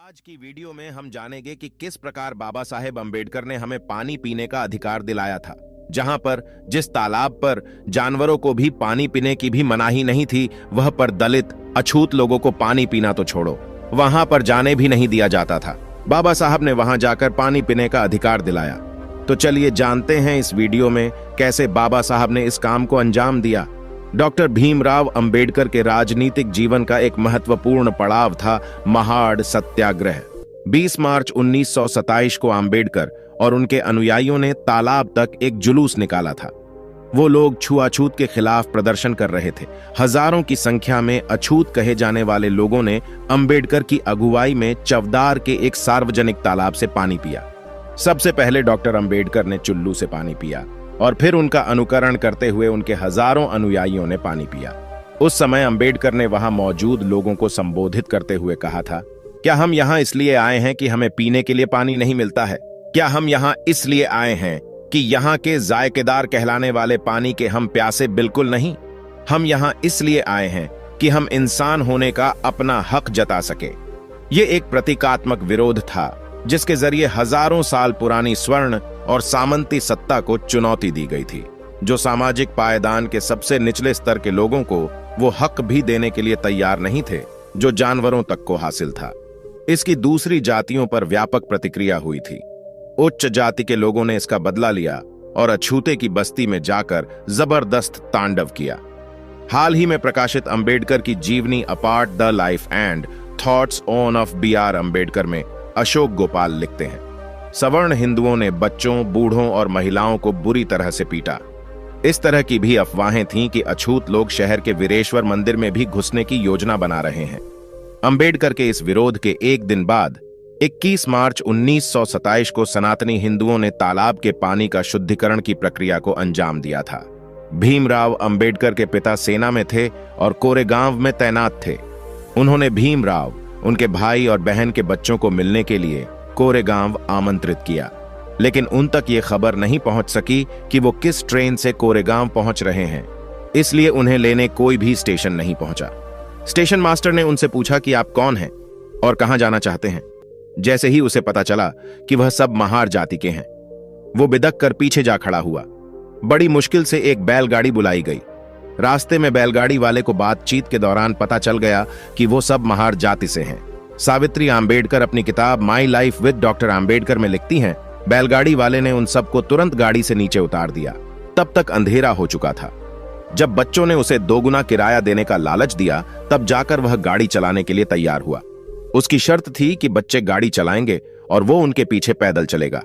आज की वीडियो में हम जानेंगे कि किस प्रकार बाबा साहेब अम्बेडकर ने हमें पानी पीने का अधिकार दिलाया था। जहां पर जिस तालाब पर जानवरों को भी पानी पीने की भी मनाही नहीं थी, वह पर दलित अछूत लोगों को पानी पीना तो छोड़ो, वहां पर जाने भी नहीं दिया जाता था। बाबा साहब ने वहां जाकर पानी पीने का अधिकार दिलाया। तो चलिए जानते हैं इस वीडियो में कैसे बाबा साहब ने इस काम को अंजाम दिया। डॉक्टर भीमराव अंबेडकर के राजनीतिक जीवन का एक महत्वपूर्ण पड़ाव था महाड़ सत्याग्रह। 20 मार्च 1927 को अंबेडकर और उनके अनुयायियों ने तालाब तक एक जुलूस निकाला था। वो लोग छुआछूत के खिलाफ प्रदर्शन कर रहे थे। हजारों की संख्या में अछूत कहे जाने वाले लोगों ने अंबेडकर की अगुवाई में चवदार के एक सार्वजनिक तालाब से पानी पिया। सबसे पहले डॉक्टर अंबेडकर ने चुल्लू से पानी पिया और फिर उनका अनुकरण करते हुए उनके हजारों अनुयायियों ने पानी पिया। उस समय अंबेडकर ने वहां मौजूद लोगों को संबोधित करते हुए कहा था, क्या हम यहाँ इसलिए आए हैं कि हमें पीने के लिए पानी नहीं मिलता है? क्या हम यहाँ इसलिए आए हैं कि यहाँ के जायकेदार कहलाने वाले पानी के हम प्यासे बिल्कुल नहीं? हम यहाँ इसलिए आए हैं कि हम इंसान होने का अपना हक जता सके। ये एक प्रतीकात्मक विरोध था जिसके जरिए हजारों साल पुरानी स्वर्ण और सामंती सत्ता को चुनौती दी गई थी, जो सामाजिक पायदान के सबसे निचले स्तर के लोगों को वो हक भी देने के लिए तैयार नहीं थे जो जानवरों तक को हासिल था। इसकी दूसरी जातियों पर व्यापक प्रतिक्रिया हुई थी। उच्च जाति के लोगों ने इसका बदला लिया और अछूते की बस्ती में जाकर जबरदस्त तांडव किया। हाल ही में प्रकाशित अंबेडकर की जीवनी apart the life and thoughts on off B.R. Ambedkar में अशोक गोपाल लिखते हैं, सवर्ण हिंदुओं ने बच्चों, बूढ़ों और महिलाओं को बुरी तरह से पीटा। इस तरह की भी अफवाहें थीं कि अछूत लोग शहर के वीरेश्वर मंदिर में भी घुसने की योजना बना रहे हैं। अंबेडकर के इस विरोध के एक दिन बाद 21 मार्च 1927 को सनातनी हिंदुओं ने तालाब के पानी का शुद्धिकरण की प्रक्रिया को अंजाम दिया था। भीमराव अंबेडकर के पिता सेना में थे और कोरेगांव में तैनात थे। उन्होंने भीमराव, उनके भाई और बहन के बच्चों को मिलने के लिए कोरेगांव आमंत्रित किया, लेकिन उन तक ये खबर नहीं पहुंच सकी कि वो किस ट्रेन से कोरेगांव पहुंच रहे हैं, इसलिए उन्हें लेने कोई भी स्टेशन नहीं पहुंचा। स्टेशन मास्टर ने उनसे पूछा कि आप कौन हैं और कहां जाना चाहते हैं। जैसे ही उसे पता चला कि वह सब महार जाति के हैं, वो बिदक कर पीछे जा खड़ा हुआ। बड़ी मुश्किल से एक बैलगाड़ी बुलाई गई। रास्ते में बैलगाड़ी वाले को बातचीत के दौरान पता चल गया कि वो सब महार जाति से हैं। सावित्री आम्बेडकर अपनी किताब my life with doctor Ambedkar में लिखती हैं, बैलगाड़ी वाले ने उन सबको तुरंत गाड़ी से नीचे उतार दिया। तब तक अंधेरा हो चुका था। जब बच्चों ने उसे 2 गुना किराया देने का लालच दिया, तब जाकर वह गाड़ी चलाने के लिए तैयार हुआ। उसकी शर्त थी कि बच्चे गाड़ी चलाएंगे और वो उनके पीछे पैदल चलेगा।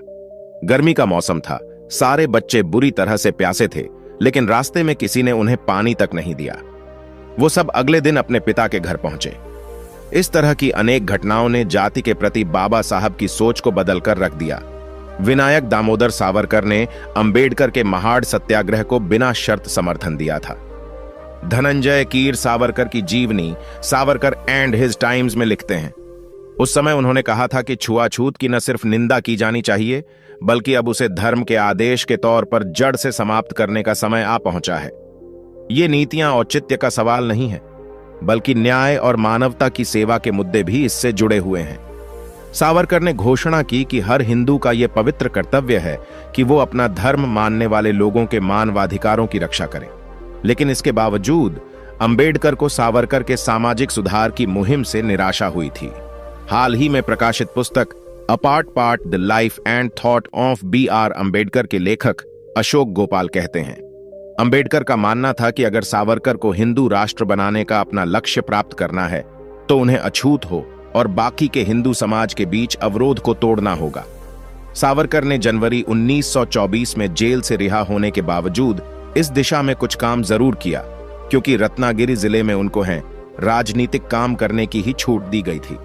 गर्मी का मौसम था, सारे बच्चे बुरी तरह से प्यासे थे, लेकिन रास्ते में किसी ने उन्हें पानी तक नहीं दिया। वो सब अगले दिन अपने पिता के घर पहुंचे। इस तरह की अनेक घटनाओं ने जाति के प्रति बाबा साहब की सोच को बदलकर रख दिया। विनायक दामोदर सावरकर ने अंबेडकर के महाड़ सत्याग्रह को बिना शर्त समर्थन दिया था। धनंजय कीर सावरकर की जीवनी सावरकर एंड हिज टाइम्स में लिखते हैं, उस समय उन्होंने कहा था कि छुआछूत की न सिर्फ निंदा की जानी चाहिए, बल्कि अब उसे धर्म के आदेश के तौर पर जड़ से समाप्त करने का समय आ पहुंचा है। ये नीतियां औचित्य का सवाल नहीं है, बल्कि न्याय और मानवता की सेवा के मुद्दे भी इससे जुड़े हुए हैं। सावरकर ने घोषणा की कि हर हिंदू का यह पवित्र कर्तव्य है कि वो अपना धर्म मानने वाले लोगों के मानवाधिकारों की रक्षा करें। लेकिन इसके बावजूद अंबेडकर को सावरकर के सामाजिक सुधार की मुहिम से निराशा हुई थी। हाल ही में प्रकाशित पुस्तक apart the life and thought of B.R. Ambedkar के लेखक अशोक गोपाल कहते हैं, अंबेडकर का मानना था कि अगर सावरकर को हिंदू राष्ट्र बनाने का अपना लक्ष्य प्राप्त करना है तो उन्हें अछूत हो और बाकी के हिंदू समाज के बीच अवरोध को तोड़ना होगा। सावरकर ने जनवरी 1924 में जेल से रिहा होने के बावजूद इस दिशा में कुछ काम जरूर किया, क्योंकि रत्नागिरी जिले में उनको राजनीतिक काम करने की ही छूट दी गई थी।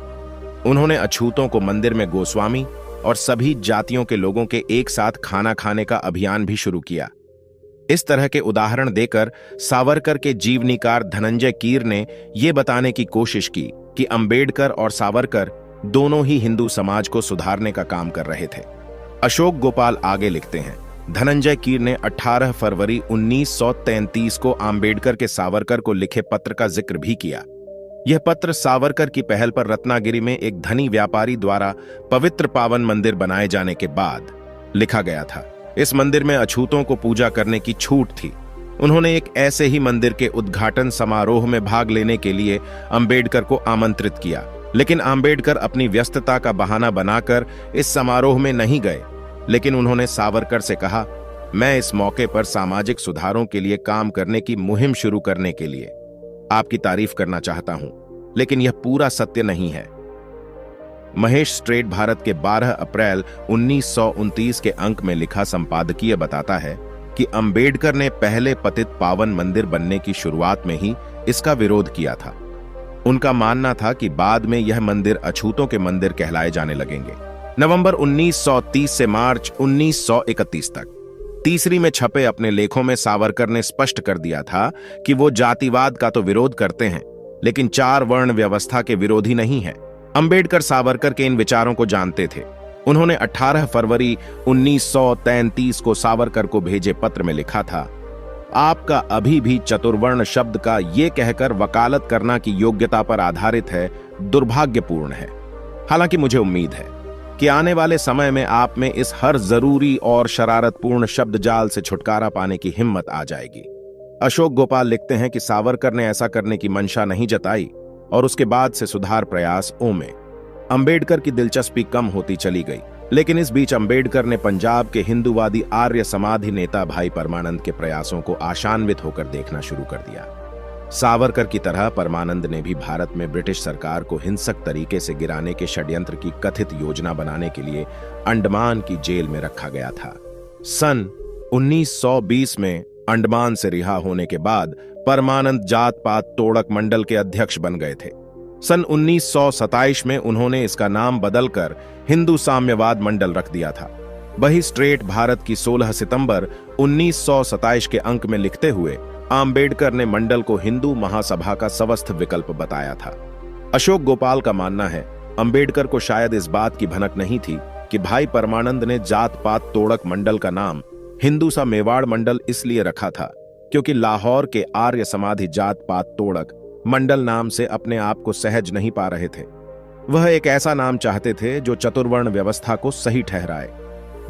उन्होंने अछूतों को मंदिर में गोस्वामी और सभी जातियों के लोगों के एक साथ खाना खाने का अभियान भी शुरू किया। इस तरह के उदाहरण देकर सावरकर के जीवनीकार धनंजय कीर ने यह बताने की कोशिश की कि अंबेडकर और सावरकर दोनों ही हिंदू समाज को सुधारने का काम कर रहे थे। अशोक गोपाल आगे लिखते हैं, धनंजय कीर ने 18 फरवरी 1933 को अंबेडकर के सावरकर को लिखे पत्र का जिक्र भी किया। यह पत्र सावरकर की पहल पर रत्नागिरी में एक धनी व्यापारी द्वारा पवित्र पावन मंदिर बनाए जाने के बाद लिखा गया था। इस मंदिर में अछूतों को पूजा करने की छूट थी। उन्होंने एक ऐसे ही मंदिर के उद्घाटन समारोह में भाग लेने के लिए अंबेडकर को आमंत्रित किया, लेकिन अंबेडकर अपनी व्यस्तता का बहाना बनाकर इस समारोह में नहीं गए। लेकिन उन्होंने सावरकर से कहा, मैं इस मौके पर सामाजिक सुधारों के लिए काम करने की मुहिम शुरू करने के लिए आपकी तारीफ करना चाहता हूं, लेकिन यह पूरा सत्य नहीं है। महेश स्ट्रेट भारत के 12 अप्रैल 1929 के अंक में लिखा संपादकीय बताता है कि अंबेडकर ने पहले पतित पावन मंदिर बनने की शुरुआत में ही इसका विरोध किया था। उनका मानना था कि बाद में यह मंदिर अछूतों के मंदिर कहलाए जाने लगेंगे। नवंबर 1930 से मार्च 1931 तक तीसरी में छपे अपने लेखों में सावरकर ने स्पष्ट कर दिया था कि वो जातिवाद का तो विरोध करते हैं, लेकिन 4 वर्ण व्यवस्था के विरोधी नहीं है। अंबेडकर सावरकर के इन विचारों को जानते थे। उन्होंने 18 फरवरी 1933 को सावरकर को भेजे पत्र में लिखा था, आपका अभी भी चतुर्वर्ण शब्द का ये कहकर वकालत करना की योग्यता पर आधारित है, दुर्भाग्यपूर्ण है। हालांकि मुझे उम्मीद है कि आने वाले समय में आप में इस हर जरूरी और शरारतपूर्ण शब्द जाल से छुटकारा पाने की हिम्मत आ जाएगी। अशोक गोपाल लिखते हैं कि सावरकर ने ऐसा करने की मंशा नहीं जताई और उसके बाद से सुधार प्रयास में अंबेडकर की दिलचस्पी कम होती चली गई। लेकिन इस बीच अंबेडकर ने पंजाब के हिंदूवादी आर्य समाधि नेता भाई परमानंद के प्रयासों को आशान्वित होकर देखना शुरू कर दिया। सावरकर की तरह परमानंद ने भी भारत में ब्रिटिश सरकार को हिंसक तरीके से गिराने के षड्यंत्र की कथित योजना बनाने के लिए अंडमान की जेल में रखा गया था। सन 1920 में अंडमान से रिहा होने के बाद परमानंद जात पात तोड़क मंडल के अध्यक्ष बन गए थे। सन 1927 में उन्होंने इसका नाम बदलकर हिंदू साम्यवाद मंडल रख दिया था। वही स्ट्रेट भारत की 16 सितंबर 1927 के अंक में लिखते हुए आम्बेडकर ने मंडल को हिंदू महासभा का स्वस्थ विकल्प बताया था। अशोक गोपाल का मानना है, अंबेडकर को शायद इस बात की भनक नहीं थी कि भाई परमानंद ने जात पात तोड़क मंडल का नाम हिंदू सा मेवाड़ मंडल इसलिए रखा था क्योंकि लाहौर के आर्य समाधि जात पात तोड़क मंडल नाम से अपने आप को सहज नहीं पा रहे थे। वह एक ऐसा नाम चाहते थे जो चतुर्वर्ण व्यवस्था को सही ठहराए।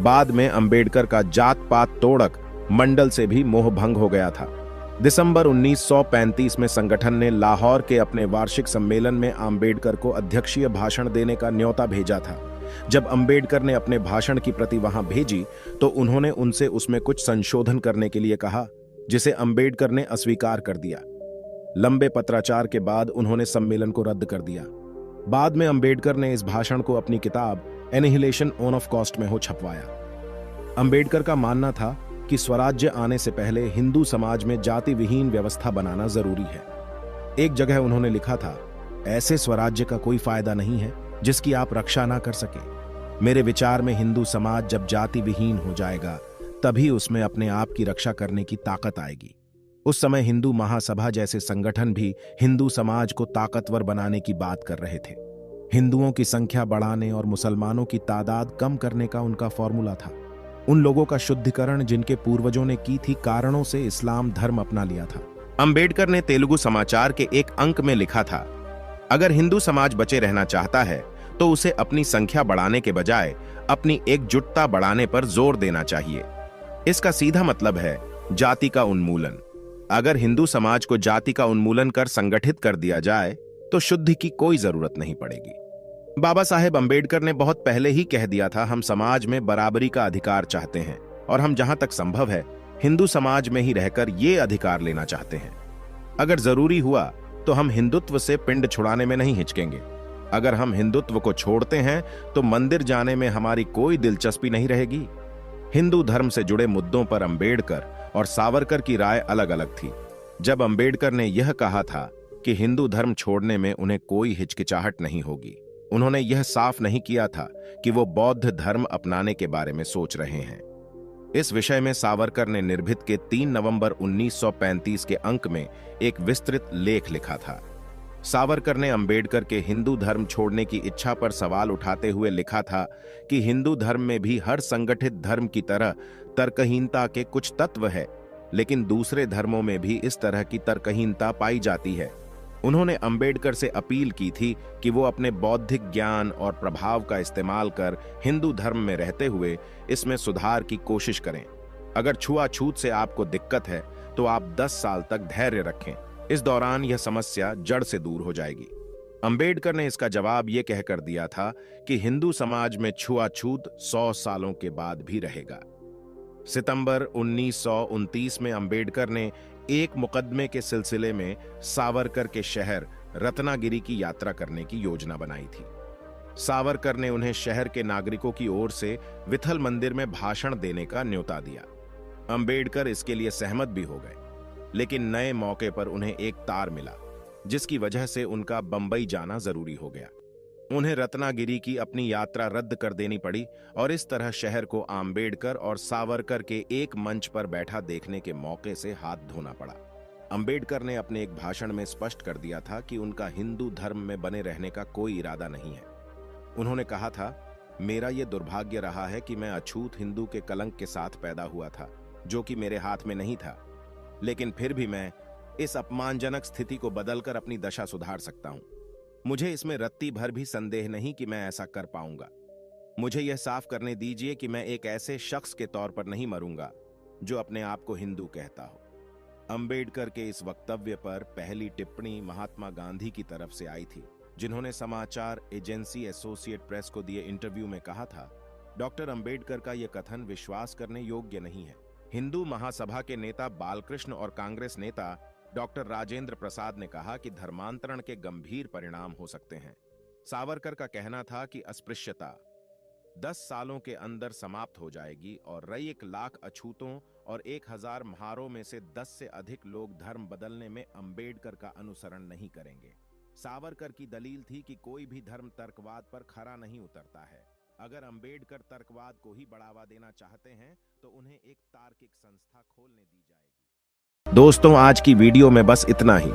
बाद में अंबेडकर का जात पात तोड़क मंडल से भी मोह भंग हो गया था। दिसंबर 1935 में संगठन ने लाहौर के अपने वार्षिक सम्मेलन में अंबेडकर को अध्यक्षीय भाषण देने का न्योता भेजा था। जब अंबेडकर ने अपने भाषण की प्रति वहां भेजी तो उन्होंने उनसे उसमें कुछ संशोधन करने के लिए कहा, जिसे अंबेडकर ने अस्वीकार कर दिया। लंबे पत्राचार के बाद उन्होंने सम्मेलन को रद्द कर दिया। बाद में अंबेडकर ने इस भाषण को अपनी किताब एनिहिलेशन ऑन ऑफ कॉस्ट में हो छपवाया। अंबेडकर का मानना था कि स्वराज्य आने से पहले हिंदू समाज में जाति विहीन व्यवस्था बनाना जरूरी है। एक जगह उन्होंने लिखा था, ऐसे स्वराज्य का कोई फायदा नहीं है जिसकी आप रक्षा ना कर सके। मेरे विचार में हिंदू समाज जब जाति विहीन हो जाएगा तभी उसमें अपने आप की रक्षा करने की ताकत आएगी। उस समय हिंदू महासभा जैसे संगठन भी हिंदू समाज को ताकतवर बनाने की बात कर रहे थे। हिंदुओं की संख्या बढ़ाने और मुसलमानों की तादाद कम करने का उनका फॉर्मूला था। उन लोगों का शुद्धिकरण जिनके पूर्वजों ने की थी कारणों से इस्लाम धर्म अपना लिया था। अंबेडकर ने तेलुगु समाचार के एक अंक में लिखा था, अगर हिंदू समाज बचे रहना चाहता है तो उसे अपनी संख्या बढ़ाने के बजाय अपनी एकजुटता बढ़ाने पर जोर देना चाहिए। इसका सीधा मतलब है जाति का उन्मूलन। अगर हिंदू समाज को जाति का उन्मूलन कर संगठित कर दिया जाए तो शुद्धि की कोई जरूरत नहीं पड़ेगी। बाबा साहेब अंबेडकर ने बहुत पहले ही कह दिया था, हम समाज में बराबरी का अधिकार चाहते हैं और हम जहां तक संभव है हिंदू समाज में ही रहकर ये अधिकार लेना चाहते हैं। अगर जरूरी हुआ तो हम हिंदुत्व से पिंड छुड़ाने में नहीं हिचकेंगे। अगर हम हिंदुत्व को छोड़ते हैं तो मंदिर जाने में हमारी कोई दिलचस्पी नहीं रहेगी। हिंदू धर्म से जुड़े मुद्दों पर अंबेडकर और सावरकर की राय अलग अलग थी। जब अंबेडकर ने यह कहा था कि हिंदू धर्म छोड़ने में उन्हें कोई हिचकिचाहट नहीं होगी, उन्होंने यह साफ नहीं किया था कि वो बौद्ध धर्म अपनाने के बारे में सोच रहे हैं। इस विषय में सावरकर ने निर्भीत के 3 नवंबर 1935 के अंक में एक विस्तृत लेख लिखा था। सावरकर ने अंबेडकर के हिंदू धर्म छोड़ने की इच्छा पर सवाल उठाते हुए लिखा था कि हिंदू धर्म में भी हर संगठित धर्म की तरह तर्कहीनता के कुछ तत्व है, लेकिन दूसरे धर्मों में भी इस तरह की तर्कहीनता पाई जाती है। उन्होंने अंबेडकर से अपील की थी कि वो अपने बौद्धिक ज्ञान और प्रभाव का इस्तेमाल कर हिंदू धर्म में रहते हुए इसमें सुधार की कोशिश करें। अगर छुआछूत से आपको दिक्कत है तो आप 10 साल तक धैर्य रखें। इस दौरान यह समस्या जड़ से दूर हो जाएगी। अंबेडकर ने इसका जवाब यह कहकर दिया था कि हिंदू समाज में छुआछूत 100 सालों के बाद भी रहेगा। सितंबर 1929 में अंबेडकर ने एक मुकदमे के सिलसिले में सावरकर के शहर रत्नागिरी की यात्रा करने की योजना बनाई थी। सावरकर ने उन्हें शहर के नागरिकों की ओर से विठल मंदिर में भाषण देने का न्योता दिया। अंबेडकर इसके लिए सहमत भी हो गए, लेकिन नए मौके पर उन्हें एक तार मिला, जिसकी वजह से उनका बंबई जाना जरूरी हो गया। उन्हें रत्नागिरी की अपनी यात्रा रद्द कर देनी पड़ी और इस तरह शहर को अंबेडकर और सावरकर के एक मंच पर बैठा देखने के मौके से हाथ धोना पड़ा। अंबेडकर ने अपने एक भाषण में स्पष्ट कर दिया था कि उनका हिंदू धर्म में बने रहने का कोई इरादा नहीं है। उन्होंने कहा था, मेरा यह दुर्भाग्य रहा है कि मैं अछूत हिंदू के कलंक के साथ पैदा हुआ था, जो कि मेरे हाथ में नहीं था, लेकिन फिर भी मैं इस अपमानजनक स्थिति को बदलकर अपनी दशा सुधार सकता हूं। मुझे इसमें रत्ती भर भी संदेह नहीं कि मैं ऐसा कर पाऊंगा। मुझे यह साफ करने दीजिए कि मैं एक ऐसे शख्स के तौर पर नहीं मरूंगा जो अपने आप को हिंदू कहता हो। अंबेडकर के इस वक्तव्य पर पहली टिप्पणी महात्मा गांधी की तरफ से आई थी, जिन्होंने समाचार एजेंसी एसोसिएट प्रेस को दिए इंटरव्यू में कहा था, डॉक्टर अंबेडकर का यह कथन विश्वास करने योग्य नहीं है। हिंदू महासभा के नेता बालकृष्ण और कांग्रेस नेता डॉक्टर राजेंद्र प्रसाद ने कहा कि धर्मांतरण के गंभीर परिणाम हो सकते हैं। सावरकर का कहना था कि अस्पृश्यता 10 सालों के अंदर समाप्त हो जाएगी और 1 लाख अछूतों और 1000 म्हारों में से 10 से अधिक लोग धर्म बदलने में अंबेडकर का अनुसरण नहीं करेंगे। सावरकर की दलील थी कि कोई भी धर्म तर्कवाद पर खरा नहीं उतरता है। अगर अंबेडकर तर्कवाद को ही बढ़ावा देना चाहते हैं तो उन्हें एक तार्किक संस्था खोलने दी जाएगी। दोस्तों, आज की वीडियो में बस इतना ही।